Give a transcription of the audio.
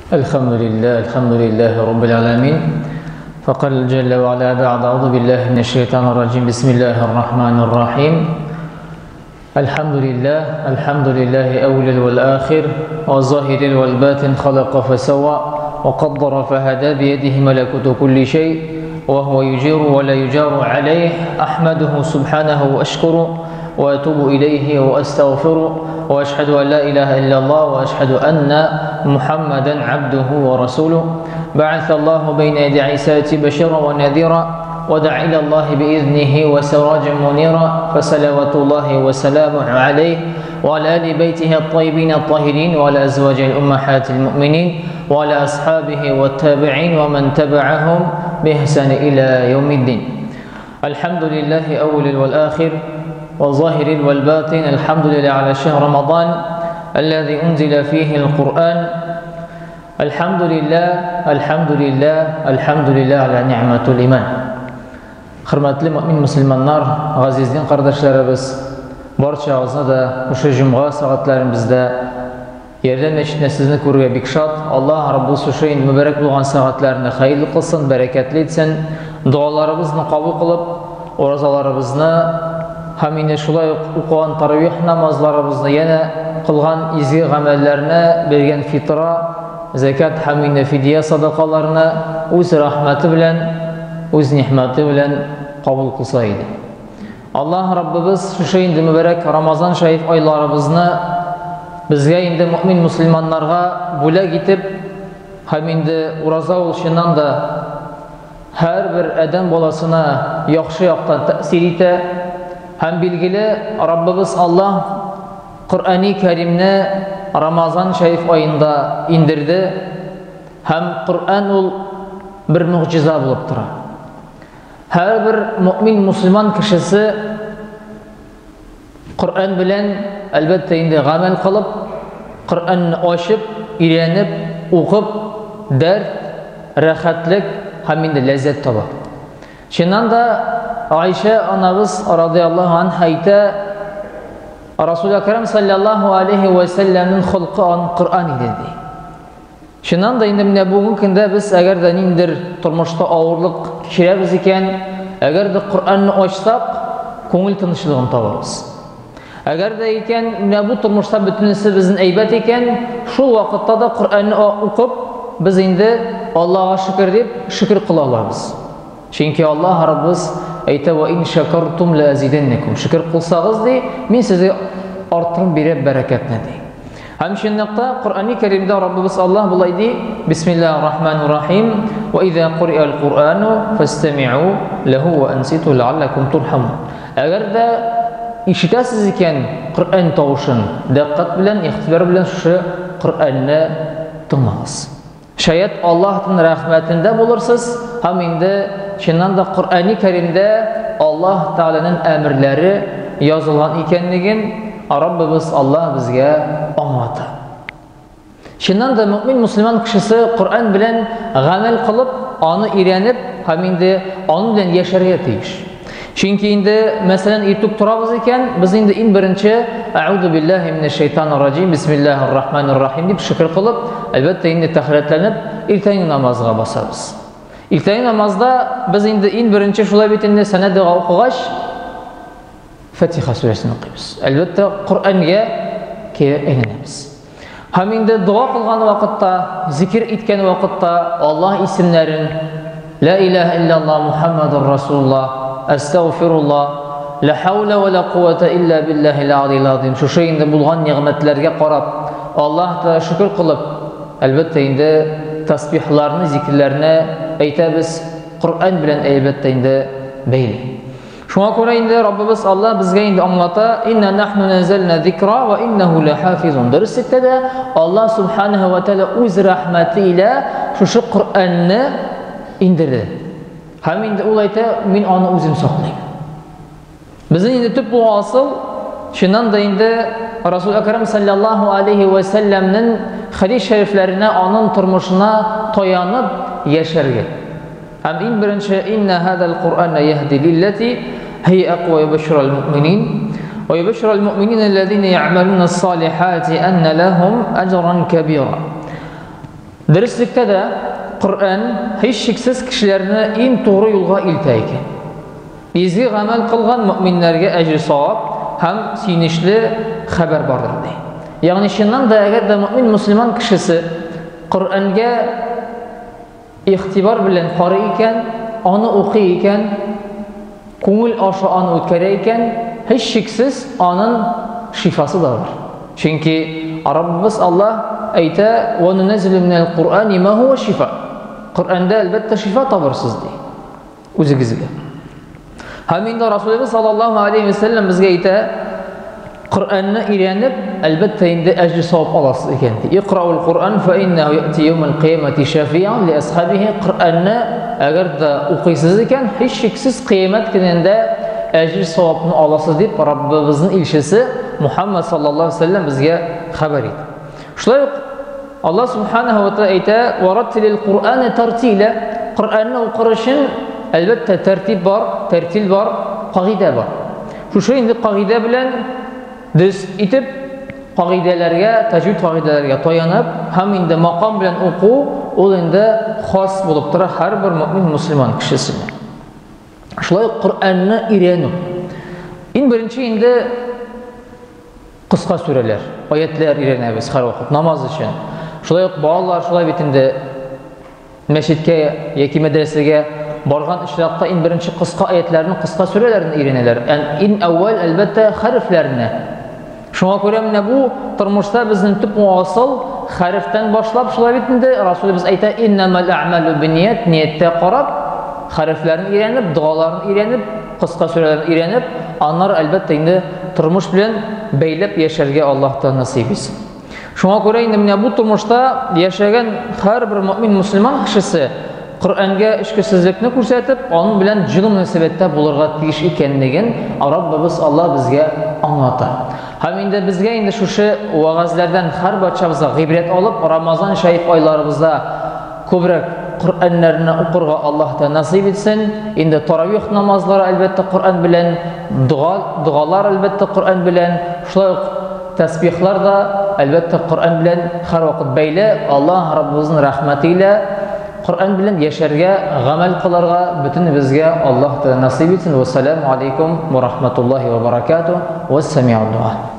الحمد لله رب العالمين. فقال جل وعلا بعد أعوذ بالله من الشيطان الرجيم. بسم الله الرحمن الرحيم. الحمد لله أول والآخر والظاهر والباطن، خلق فسوى وقدر فهدى، بيده ملكوت كل شيء وهو يجير ولا يجار عليه. أحمده سبحانه وأشكره وأتوب إليه وأستغفره، وأشهد أن لا إله إلا الله، وأشهد أن محمدا عبده ورسوله. بعث الله بين يدي عيسى بشيرا ونذيرا، ودعا إلى الله بإذنه وسراجا منيرا، فصلوات الله وسلامه عليه وعلى آل بيته الطيبين الطاهرين، وعلى أزواجه الأمهات المؤمنين، وعلى أصحابه والتابعين ومن تبعهم بإحسان إلى يوم الدين. الحمد لله أول والآخر والظاهر والباطن. الحمد لله على شهر رمضان الذي أنزل فيه القرآن. الحمد لله على نعمة الإيمان. Hürmetli mümin Müslümanlar, azizliğin kardeşlerimiz, barçağızına da şu cuma saatlerimizde yerden meşhine sizni koruya bik şad. Allah Rabbi suşayın mübarek bulgan saatlerini hayırlı kılsın, bereketli etsin. Dualarımızını kabul kılıp, orazalarımızını hamine şulay okuyan taravih namazlarımızını yine kılgan izgi amellerine bergen fitra, zekat, hamine fidye sadakalarını öz rahmeti bilen, öz nihmeti bilen kabul kılsaydı. Allah Rabbimiz şu şeyinde mübarek Ramazan şerif aylarımızını bizge indi mümin Müslümanlarga bula gitip haminde uraza oluşundan da her bir eden bolasına yaxşı yaqtan tesir ete. Hem bilgili Rabbimiz Allah Kur'an-ı Kerim'ni Ramazan şerif ayında indirdi. Hem Kur'an ol bir mucize bulup tura. Her bir mümin Müslüman kişisi Kur'an bilen elbette indi amel kılıp, Kur'an'ı açıp, öğrenip, okup, dert, rahatlık, hem indi lezzet tabi. Şundan da Ayşe anamız radıyallahu anh ayta Resul-i Ekrem sallallahu aleyhi ve sellem'in hulqı Kur'an idi. Şundan da indi bugün de biz eğer de indir turmuşta ağırlık kişilerimiz iken, eğer de Kur'an'ı açsak ko'ngil tinchligini tabarız. Eğer de iken bu turmuşta bütünüsü bizim eybet iken, şu vakitte de Kur'an'ı okup biz indi Allah'a şükür deyip şükür kılalımız. Çünkü Allah Rabbimiz ayta ve in şekertum la azidennekum. Şükür kılsanız de men size artırım berip bereketine de. Hem şundaqta Kur'an-ı Kerim'de Rabbimiz Allah bulaydı. Bismillahirrahmanirrahim. Ve iza quri'al Kur'anu fastami'u lehu ve ansitu la'allakum turhamun. Eğer de işitəsiz iken Kur'an tavuşun, dikkat bilen, ihtibar bilen şu Kur'an'ı tınmağız. Şayet Allah'ın rahmetinde bulursunuz. Hem indi şundan da Kur'an-ı Kerim'de Allah Teala'nın emirleri yazılan ikenligin Rabbimiz Allah bizge anlatı. Şundan da mümin Müslüman kişisi Kur'an bilen amel kılıp, onu öğrenip, hem indi onun bilen yaşarıya teyiş. Çünkü indi mesela irtuk turabız iken biz indi in birinci Eûzu billahi mineşşeytanirracim, Bismillahirrahmanirrahim deyip şükür kılıp, elbette indi tahiretlenip iltayın namazına basarız. İltayın namazda biz indi in birinci şulay bitinde senedi okuğaş Fatiha suresini okuyuz. Elbette Kur'an'a eğleniriz. Hem indi dua kılgan vakitte, zikir etken vakitte Allah isimlerin La ilahe illallah Muhammedur Resulullah, Estağfirullah, La havle ve la kuvvete illa billahil azil azim. Şu şeyinde bulgan nimetlerge qarab Allah'a şükür kılıp, elbette indi tasbihlarını, zikirlerini aytamiz. Kur'an bilen elbette indi beyli. Şuna göre indi Rabbimiz Allah bizge indi anlata inna nahnu nazzalna zikra ve innehu lahafizun. Dersette de Allah subhanahu ve teala öz rahmetiyle şu Kur'an'ı indirdi. Hem indi olayta min onu özüm saklayayım. Bizim indi tüp bu asıl şundan da indi Resul-i Ekrem sallallahu aleyhi ve sellem'nin hadis şeriflerine, onun turmuşuna toyanıp yaşarıya. Hem in birinci inna hadal Kur'an yehdi lilleti hiye aqwa yubşirul mu'minin ve yubşirul mu'minin ellezine ya'maluna s-salihati enne lehum ecran kebira. Dürüstlükte de Kur'an hiç şeksiz kişilerini en doğru yolga ilteyken. Bizi amel kılgan müminlerge ecri savab hem sinişli haber vardır deydi. Yani şundan da eğer de mümin Müslüman kişisi Kur'an'ga ihtibar bilen qari iken, onu okuy iken, ko'ngil aşa onu o'tkazar iken, hiç şeksiz onun şifası da var. Çünkü Rabbimiz Allah ayta ve nunazzilu minel Kur'ani ma huve şifa. Kur'an'da elbette şifa tabirsız deydi. O'zingizga. Hamında Resulullah sallallahu aleyhi ve sellem bizga ayta Kur'an'ı öğrenip elbette indi ecri savab olasiz ekan. İqra'ul Kur'an fe innehu ya'ti yevmel kıyameti şafi'an li ashabihi. Kur'an'ı eğer de okuysiz iken hiç şeksiz kıyamet gününde ecri savabını olasiz deyip Rabbimizin ilşisi Muhammed sallallahu aleyhi ve sellem bizge haber etdi. Şulay Allah subhanahu ve taala ayta ve rattilil Kur'an'ı tertile. Kur'an'ı okuruşun elbette tertib var, tertil var, qagide var. Şu indi qagide bilen düz itip qagidelerge, tecvid qagidelerge toyanıp hem indi makam bilen oku, ol indi xos bulup tura her bir mümin Müslüman kişisine. Şulay Kur'an'ı öğrenip. En birinci indi kıska süreler, ayetler öğrenemiz her vakit namaz için. Şulay bağlar şulay bitinde meşitke, yeki medresege bargan işrakta en birinci kıska ayetlerini, kıska sürelerini öğrenirler. Yani en evvel elbette harflerini. Şuna göre bu turmuşta bizim tüp muasıl harften başlap şulay bitinde Resulümüz ayta innemel a'malu binniyet, niyette qarab harflerini öğrenip, dualarını öğrenip, kıska sürelerini öğrenip, onlar elbette indi turmuş bilen beylep yaşarga Allah'tan nasip etsin. Şuna göre indi bu turmuşta yaşayan her bir mümin Müslüman kişisi Kur'an'ga ishqisizlikni ko'rsatib, onun bilan jilm munosabatda bo'lirga tegish ekanligini Rabbimiz Allah bizga anlatadi. Ham endi bizga endi shu va'zlardan har barchamizga ibrat olib, Ramazon sharif oylarimizda ko'proq Qur'onlarni o'qirga Allohdan nasib etsin. Endi taravih namozlari albatta Qur'on bilan, duolar albatta Qur'on bilan, shular tasbihlar da albatta Qur'on bilan har vaqt bayla. Alloh Rabbimizning rahmatiyle Kur'an bilen yaşarga, amel kılarga bütün bizge Allah da nasip etsin. Vesselamu aleyküm ve rahmetullahi ve berekatuhu ve semi'ud dua.